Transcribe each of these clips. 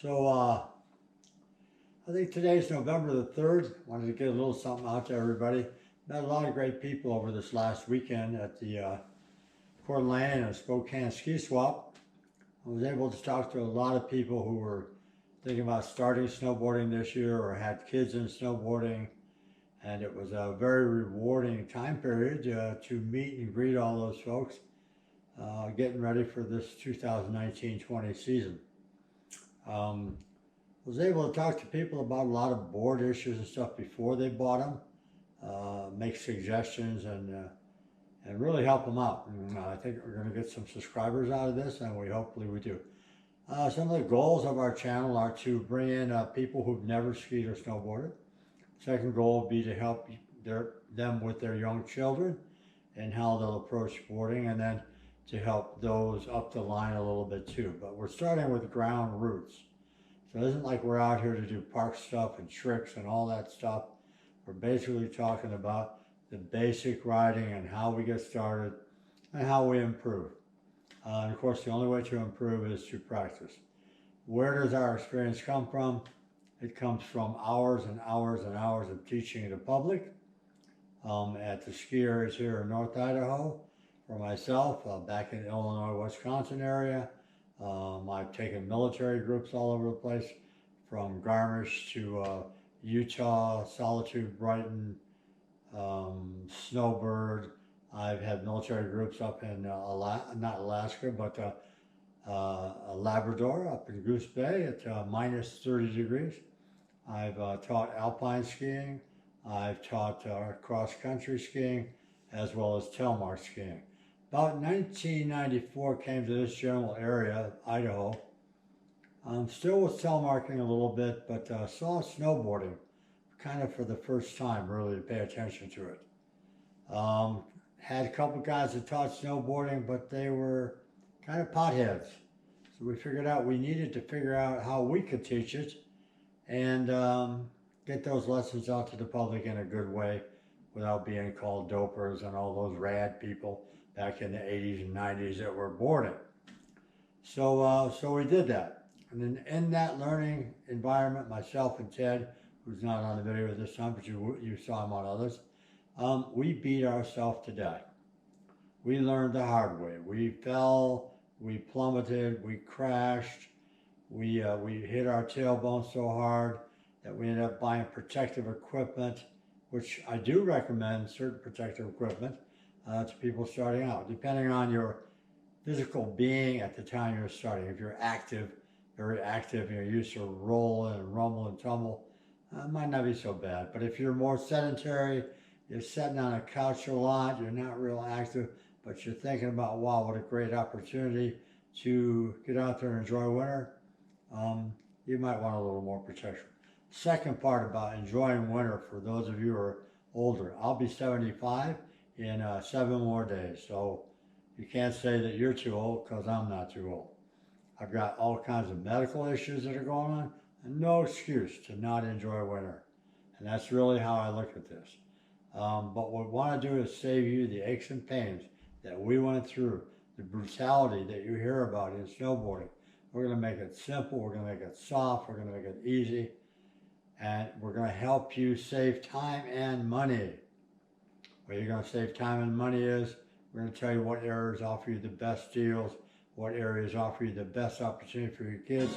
So I think today's November the 3rd. Wanted to get a little something out to everybody. Met a lot of great people over this last weekend at the Coeur d'Alene and Spokane Ski Swap. I was able to talk to a lot of people who were thinking about starting snowboarding this year or had kids in snowboarding. And it was a very rewarding time period to meet and greet all those folks getting ready for this 2019-20 season. Was able to talk to people about a lot of board issues and stuff before they bought them, make suggestions and really help them out. And, I think we're going to get some subscribers out of this, and hopefully we do. Some of the goals of our channel are to bring in people who've never skied or snowboarded. Second goal would be to help them with their young children and how they'll approach boarding, and then to help those up the line a little bit too. But we're starting with ground roots. So it isn't like we're out here to do park stuff and tricks and all that stuff. We're basically talking about the basic riding and how we get started and how we improve. And of course, the only way to improve is to practice. Where does our experience come from? It comes from hours and hours and hours of teaching the public at the ski areas here in North Idaho. For myself, back in the Illinois, Wisconsin area, I've taken military groups all over the place, from Garmisch to Utah, Solitude, Brighton, Snowbird. I've had military groups up in not Alaska, but Labrador, up in Goose Bay at minus 30 degrees. I've taught alpine skiing. I've taught cross-country skiing, as well as telemark skiing. About 1994 came to this general area, Idaho. Still was telemarking a little bit, but saw snowboarding kind of for the first time, really, to pay attention to it. Had a couple guys that taught snowboarding, but they were kind of potheads. So we figured out we needed to figure out how we could teach it and get those lessons out to the public in a good way without being called dopers and all those rad people back in the 80s and 90s that were boarding. So we did that. And then in that learning environment, myself and Ted, who's not on the video this time, but you saw him on others, we beat ourselves to death. We learned the hard way. We fell, we plummeted, we crashed, we hit our tailbone so hard that we ended up buying protective equipment, which I do recommend, certain protective equipment, to people starting out, depending on your physical being at the time you're starting. If you're active, very active, and you're used to roll and rumble and tumble, it might not be so bad. But if you're more sedentary, you're sitting on a couch a lot, you're not real active, but you're thinking about, wow, what a great opportunity to get out there and enjoy winter, you might want a little more protection. Second part about enjoying winter, for those of you who are older, I'll be 75 in 7 more days. So you can't say that you're too old, because I'm not too old. I've got all kinds of medical issues that are going on, and no excuse to not enjoy winter. And that's really how I look at this. But what we want to do is save you the aches and pains that we went through, the brutality that you hear about in snowboarding. We're going to make it simple, we're going to make it soft, we're going to make it easy, and we're going to help you save time and money. Where you're going to save time and money is, we're going to tell you what areas offer you the best deals, what areas offer you the best opportunity for your kids.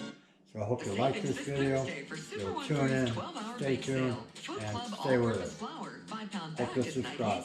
So I hope you like this video. You'll tune in, stay tuned, and stay with us. Hope you'll subscribe.